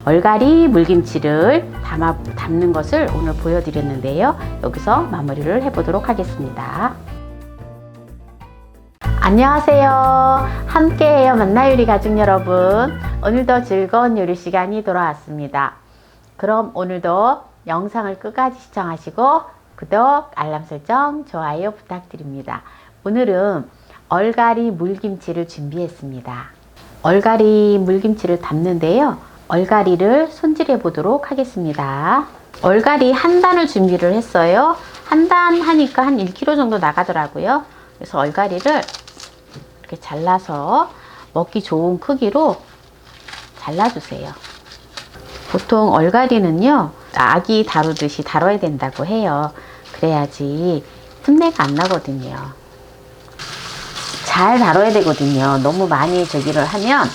얼갈이 물김치를 담는 것을 오늘 보여드렸는데요. 여기서 마무리를 해보도록 하겠습니다. 안녕하세요. 함께해요 만나요리 가족 여러분. 오늘도 즐거운 요리 시간이 돌아왔습니다. 그럼 오늘도 영상을 끝까지 시청하시고 구독, 알람 설정, 좋아요 부탁드립니다. 오늘은 얼갈이 물김치를 준비했습니다. 얼갈이 물김치를 담는데요. 얼갈이를 손질해 보도록 하겠습니다. 얼갈이 한 단을 준비를 했어요. 한 단 하니까 한 1kg 정도 나가더라고요. 그래서 얼갈이를 이렇게 잘라서 먹기 좋은 크기로 잘라주세요. 보통 얼갈이는요, 아기 다루듯이 다뤄야 된다고 해요. 그래야지 풋내가 안 나거든요. 잘 다뤄야 되거든요. 너무 많이 하면,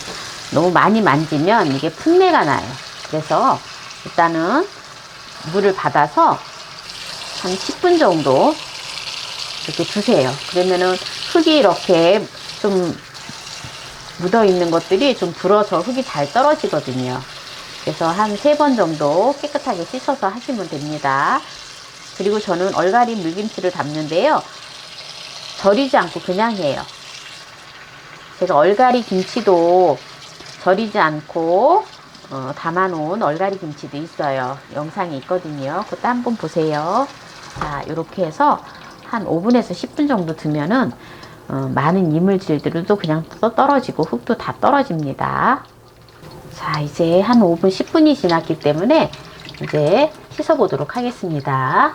너무 많이 만지면 이게 풋내가 나요. 그래서 일단은 물을 받아서 한 10분 정도 이렇게 두세요. 그러면은 흙이 이렇게 좀 묻어 있는 것들이 좀 불어서 흙이 잘 떨어지거든요. 그래서 한 3번 정도 깨끗하게 씻어서 하시면 됩니다. 그리고 저는 얼갈이 물김치를 담는데요. 절이지 않고 그냥 해요. 제가 얼갈이 김치도 절이지 않고 담아놓은 얼갈이 김치도 있어요. 영상이 있거든요. 그것도 한번 보세요. 자, 이렇게 해서 한 5분에서 10분 정도 두면은 많은 이물질들도 그냥 떨어지고 흙도 다 떨어집니다. 자, 이제 한 5분 10분이 지났기 때문에 이제 씻어 보도록 하겠습니다.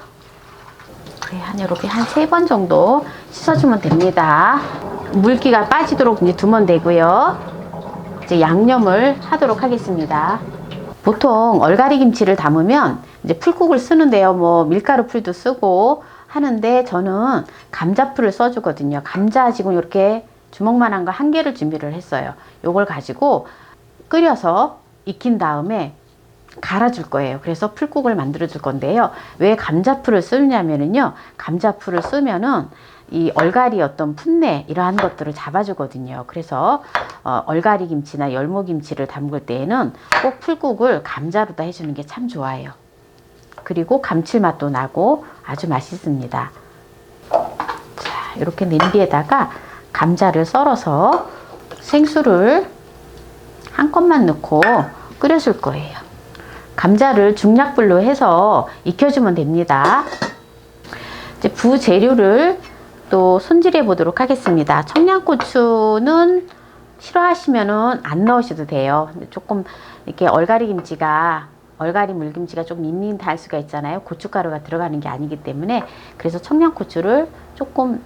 이렇게 한 3번 정도 씻어주면 됩니다. 물기가 빠지도록 이제 두면 되고요. 이제 양념을 하도록 하겠습니다. 보통 얼갈이 김치를 담으면 이제 풀국을 쓰는데요. 뭐 밀가루 풀도 쓰고 하는데 저는 감자풀을 써주거든요. 감자 지금 이렇게 주먹만한 거 1개를 준비를 했어요. 요걸 가지고 끓여서 익힌 다음에 갈아줄 거예요. 그래서 풀국을 만들어 줄 건데요. 왜 감자풀을 쓰냐면요. 감자풀을 쓰면은 이 얼갈이 어떤 풋내 이러한 것들을 잡아주거든요. 그래서 얼갈이 김치나 열무 김치를 담글 때에는 꼭 풀국을 감자로다 해주는 게 참 좋아요. 그리고 감칠맛도 나고 아주 맛있습니다. 자, 이렇게 냄비에다가 감자를 썰어서 생수를 한 컵만 넣고 끓여줄 거예요. 감자를 중약불로 해서 익혀주면 됩니다. 이제 부재료를 또 손질해 보도록 하겠습니다. 청양고추는 싫어하시면은 안 넣으셔도 돼요. 조금 이렇게 얼갈이 물김치가 좀 밋밋할 수가 있잖아요. 고춧가루가 들어가는 게 아니기 때문에. 그래서 청양고추를 조금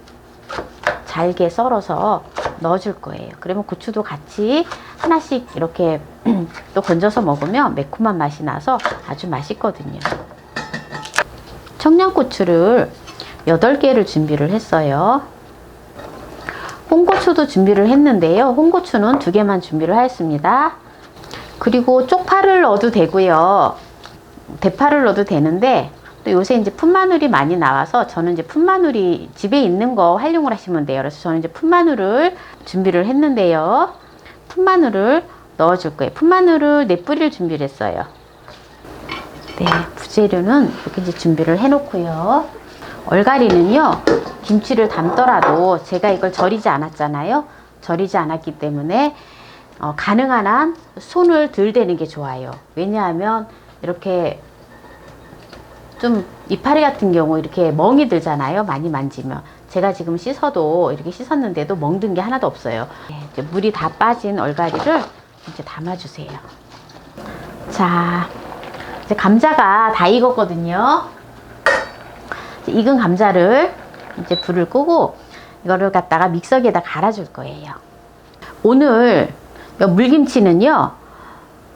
잘게 썰어서 넣어줄 거예요. 그러면 고추도 같이 하나씩 이렇게 또 건져서 먹으면 매콤한 맛이 나서 아주 맛있거든요. 청양고추를 8개를 준비를 했어요. 홍고추도 준비를 했는데요. 홍고추는 2개만 준비를 하였습니다. 그리고 쪽파를 넣어도 되고요. 대파를 넣어도 되는데 또 요새 이제 풋마늘이 많이 나와서 저는 이제 풋마늘이 집에 있는 거 활용을 하시면 돼요. 그래서 저는 이제 풋마늘을 준비를 했는데요. 풋마늘을 넣어줄 거예요. 풋마늘을 4뿌리를 준비를 했어요. 네, 부재료는 이렇게 이제 준비를 해놓고요. 얼갈이는요, 김치를 담더라도 제가 이걸 절이지 않았잖아요. 절이지 않았기 때문에 가능한 한 손을 덜 대는 게 좋아요. 왜냐하면 이렇게 좀 이파리 같은 경우 이렇게 멍이 들잖아요. 많이 만지면. 제가 지금 씻어도 이렇게 씻었는데도 멍든 게 하나도 없어요. 이제 물이 다 빠진 얼갈이를 이제 담아주세요. 자, 이제 감자가 다 익었거든요. 익은 감자를 이제 불을 끄고 이거를 갖다가 믹서기에다 갈아줄 거예요. 오늘 물김치는요,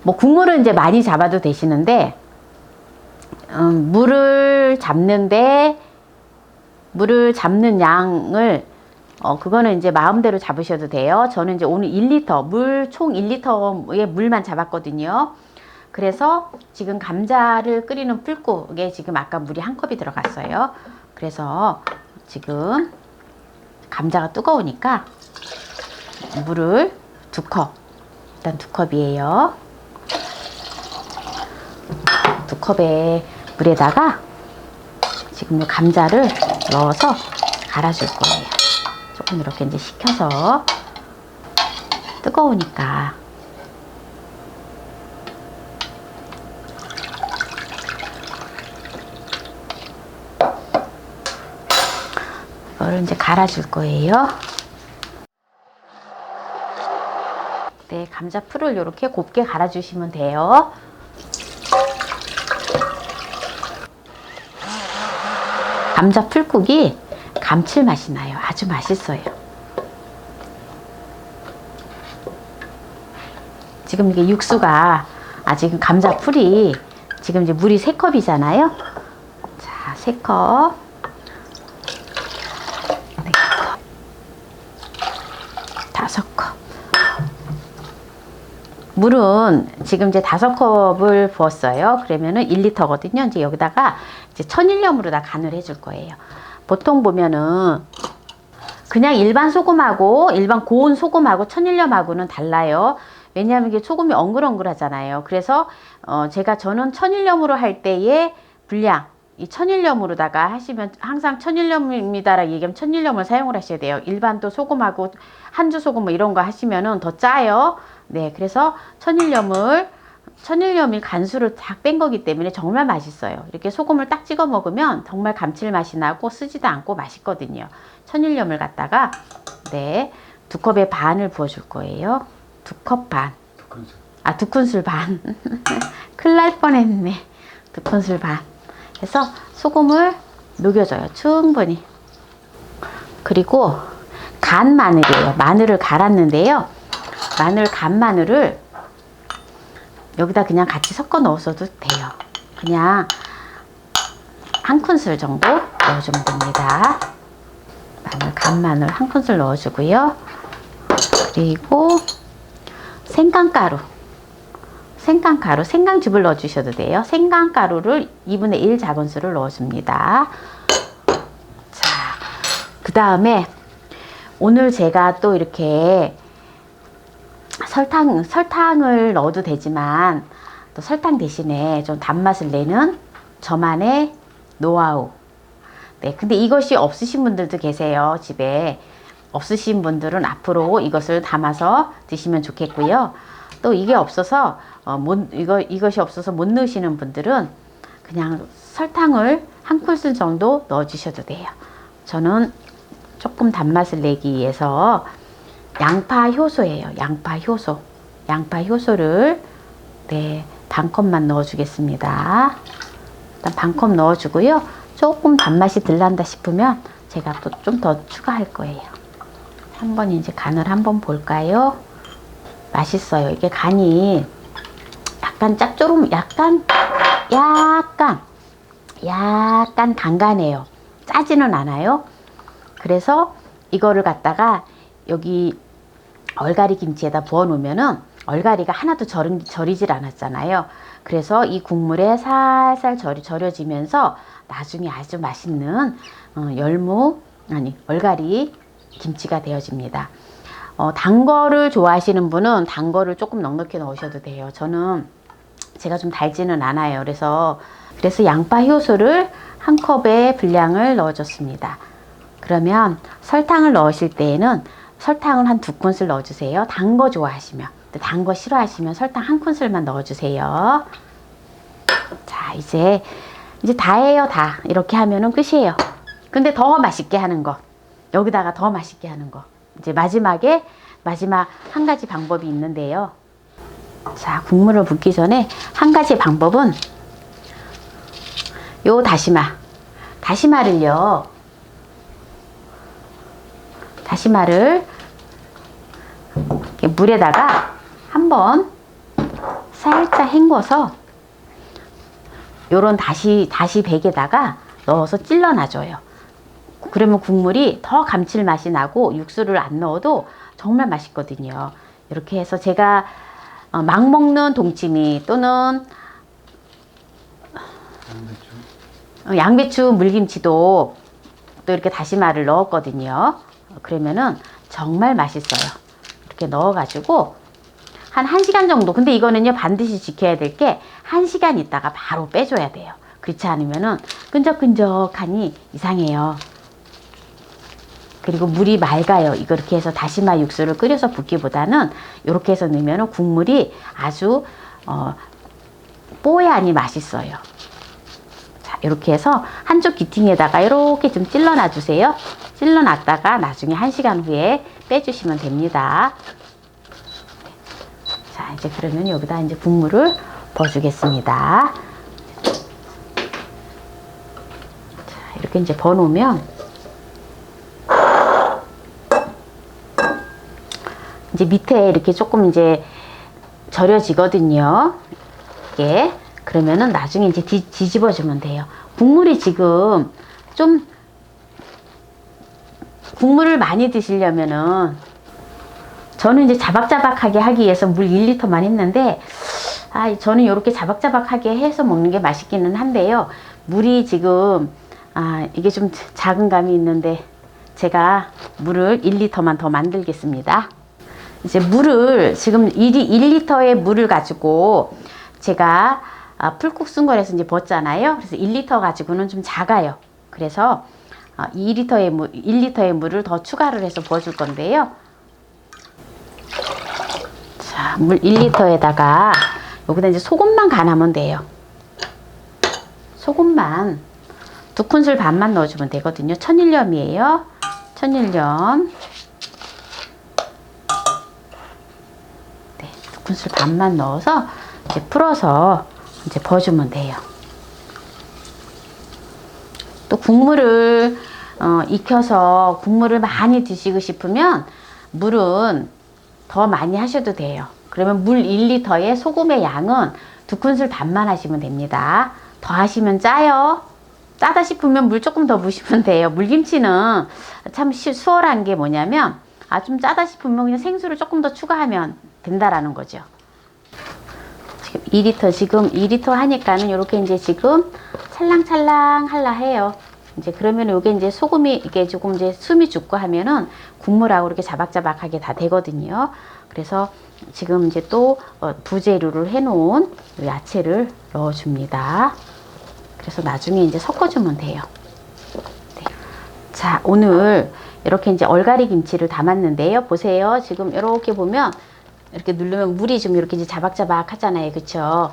뭐 국물은 이제 많이 잡아도 되시는데 물을 잡는 양을 그거는 이제 마음대로 잡으셔도 돼요. 저는 이제 오늘 1리터 총 1리터의 물만 잡았거든요. 그래서 지금 감자를 끓이는 풀국에 지금 아까 물이 1컵이 들어갔어요. 그래서 지금 감자가 뜨거우니까 물을 2컵, 일단 2컵이에요. 두 컵의 물에다가 지금 이 감자를 넣어서 갈아줄 거예요. 조금 이렇게 이제 식혀서 뜨거우니까. 이거를 이제 갈아줄 거예요. 네, 감자 풀을 이렇게 곱게 갈아주시면 돼요. 감자 풀국이 감칠맛이 나요. 아주 맛있어요. 지금 이게 육수가, 지금 감자 풀이, 지금 이제 물이 3컵이잖아요. 자, 3컵. 4컵. 5컵. 물은 지금 이제 5컵을 부었어요. 그러면은 1리터거든요. 이제 여기다가 이제 천일염으로 다 간을 해줄 거예요. 보통 보면은 그냥 일반 소금하고 일반 고운 소금하고 천일염하고는 달라요. 왜냐하면 이게 소금이 엉글엉글 하잖아요. 그래서 저는 천일염으로 할 때의 분량, 이 천일염으로다가 하시면, 항상 천일염입니다라고 얘기하면 천일염을 사용을 하셔야 돼요. 일반 또 소금하고 한주 소금 뭐 이런 거 하시면은 더 짜요. 네, 그래서 천일염이 간수를 다 뺀 거기 때문에 정말 맛있어요. 이렇게 소금을 딱 찍어 먹으면 정말 감칠맛이 나고 쓰지도 않고 맛있거든요. 천일염을 갖다가, 네, 2컵에 반을 부어줄 거예요. 2컵 반. 2큰술 반. 큰일 날 뻔했네. 2큰술 반. 그래서 소금을 녹여줘요. 충분히. 그리고 간 마늘이에요. 마늘을 갈았는데요. 간 마늘을 여기다 그냥 같이 섞어 넣어서도 돼요. 그냥 1큰술 정도 넣어주면 됩니다. 간 마늘 1큰술 넣어주고요. 그리고 생강가루, 생강즙을 넣어주셔도 돼요. 생강가루를 2분의 1 작은술을 넣어줍니다. 자, 그 다음에 오늘 제가 또 이렇게 설탕을 넣어도 되지만, 또 설탕 대신에 좀 단맛을 내는 저만의 노하우. 네, 근데 이것이 없으신 분들도 계세요. 집에 없으신 분들은 앞으로 이것을 담아서 드시면 좋겠고요. 또 이게 없어서 이것이 없어서 못 넣으시는 분들은 그냥 설탕을 1큰술 정도 넣어 주셔도 돼요. 저는 조금 단맛을 내기 위해서 양파 효소예요. 양파 효소를, 네, 반컵만 넣어 주겠습니다. 일단 반컵 넣어 주고요. 조금 단맛이 덜 난다 싶으면 제가 또 좀 더 추가할 거예요. 한번 이제 간을 한번 볼까요? 맛있어요. 이게 간이 약간 짭조름, 약간 간간해요. 짜지는 않아요. 그래서 이거를 갖다가 여기 얼갈이 김치에다 부어 놓으면은 얼갈이가 하나도 절이질 않았잖아요. 그래서 이 국물에 살살 절여지면서 나중에 아주 맛있는 얼갈이 김치가 되어집니다. 단 거를 좋아하시는 분은 단 거를 조금 넉넉히 넣으셔도 돼요. 제가 좀 달지는 않아요. 그래서 양파 효소를 1컵의 분량을 넣어줬습니다. 그러면 설탕을 넣으실 때에는 설탕을 한 2큰술 넣어주세요. 단 거 좋아하시면. 단 거 싫어하시면 설탕 1큰술만 넣어주세요. 자, 이제 다예요, 다. 이렇게 하면은 끝이에요. 근데 더 맛있게 하는 거, 여기다가 더 맛있게 하는 거, 이제 마지막 한 가지 방법이 있는데요. 자, 국물을 붓기 전에 한 가지 방법은 요 다시마를 이렇게 물에다가 한번 살짝 헹궈서 요런 다시백에다가 넣어서 찔러 놔줘요. 그러면 국물이 더 감칠맛이 나고 육수를 안 넣어도 정말 맛있거든요. 이렇게 해서 제가 막 먹는 동치미 또는 양배추 물김치도 또 이렇게 다시마를 넣었거든요. 그러면은 정말 맛있어요. 이렇게 넣어가지고 한 1시간 정도. 근데 이거는요, 반드시 지켜야 될 게 1시간 있다가 바로 빼줘야 돼요. 그렇지 않으면은 끈적끈적하니 이상해요. 그리고 물이 맑아요. 이거 이렇게 해서 다시마 육수를 끓여서 붓기보다는 이렇게 해서 넣으면 국물이 아주 뽀얀이 맛있어요. 자, 이렇게 해서 한쪽 귀퉁이에다가 이렇게 좀 찔러 놔주세요. 찔러 놨다가 나중에 1시간 후에 빼주시면 됩니다. 자, 이제 그러면 여기다 이제 국물을 부어주겠습니다. 자, 이렇게 이제 버놓으면 이제 밑에 이렇게 조금 이제 절여지거든요. 이게 그러면은 나중에 이제 뒤집어 주면 돼요. 국물이 지금 좀 국물을 많이 드시려면은 저는 이제 자박자박하게 하기 위해서 물 1리터만 했는데 저는 이렇게 자박자박하게 해서 먹는 게 맛있기는 한데요. 물이 지금 이게 좀 작은 감이 있는데 제가 물을 1리터만 더 만들겠습니다. 이제 물을 지금 1리터의 물을 가지고 제가 풀국수거에서 이제 붓잖아요. 그래서 1리터 가지고는 좀 작아요. 그래서 1리터의 물을 더 추가를 해서 부어줄 건데요. 자, 물 1리터에다가 여기다 이제 소금만 간하면 돼요. 소금만 2큰술 반만 넣어주면 되거든요. 천일염이에요. 천일염. 네, 2큰술 반만 넣어서 이제 풀어서 이제 부어주면 돼요. 또 국물을 익혀서 국물을 많이 드시고 싶으면 물은 더 많이 하셔도 돼요. 그러면 물 1리터에 소금의 양은 2큰술 반만 하시면 됩니다. 더 하시면 짜요. 짜다 싶으면 물 조금 더 부으시면 돼요. 물김치는 참 수월한 게 뭐냐면 좀 짜다 싶으면 그냥 생수를 조금 더 추가하면 된다라는 거죠. 지금 2리터 하니까는 이렇게 이제 지금 찰랑찰랑 할라 해요. 이제 그러면 요게 이제 소금이 이게 조금 이제 숨이 죽고 하면은 국물하고 이렇게 자박자박하게 다 되거든요. 그래서 지금 이제 또 부재료를 해놓은 야채를 넣어줍니다. 그래서 나중에 이제 섞어주면 돼요. 네. 자, 오늘 이렇게 이제 얼갈이 김치를 담았는데요. 보세요. 지금 이렇게 보면 이렇게 누르면 물이 좀 이렇게 이제 자박자박 하잖아요. 그쵸?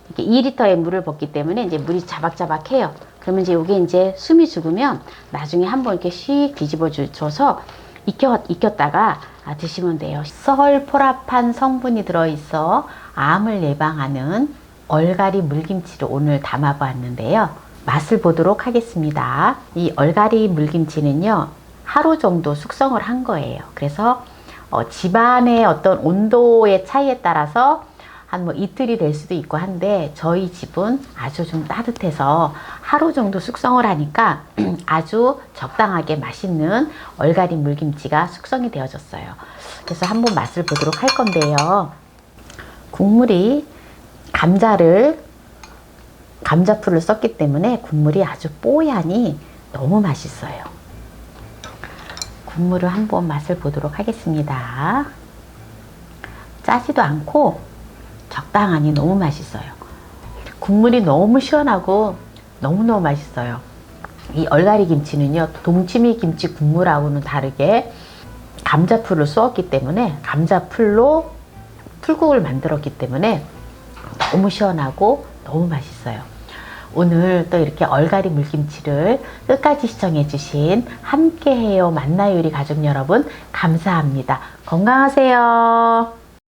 이렇게 2리터의 물을 붓기 때문에 이제 물이 자박자박해요. 그러면 이제 요게 이제 숨이 죽으면 나중에 한번 이렇게 씩 뒤집어 줘서 익혔다가 드시면 돼요. 설포라판 성분이 들어있어 암을 예방하는 얼갈이 물김치를 오늘 담아 보았는데요. 맛을 보도록 하겠습니다. 이 얼갈이 물김치는요, 하루 정도 숙성을 한 거예요. 그래서 집안의 어떤 온도의 차이에 따라서 한 뭐 이틀이 될 수도 있고 한데 저희 집은 아주 좀 따뜻해서 하루 정도 숙성을 하니까 아주 적당하게 맛있는 얼갈이 물김치가 숙성이 되어졌어요. 그래서 한번 맛을 보도록 할 건데요. 국물이 감자풀을 썼기 때문에 국물이 아주 뽀얀이 너무 맛있어요. 국물을 한번 맛을 보도록 하겠습니다. 짜지도 않고 적당하니 너무 맛있어요. 국물이 너무 시원하고 너무너무 맛있어요. 이 얼갈이 김치는요, 동치미 김치 국물하고는 다르게 감자풀을 쏘았기 때문에 감자풀로 풀국을 만들었기 때문에 너무 시원하고 너무 맛있어요. 오늘 또 이렇게 얼갈이 물김치를 끝까지 시청해주신 함께해요 만나요리 가족 여러분 감사합니다. 건강하세요.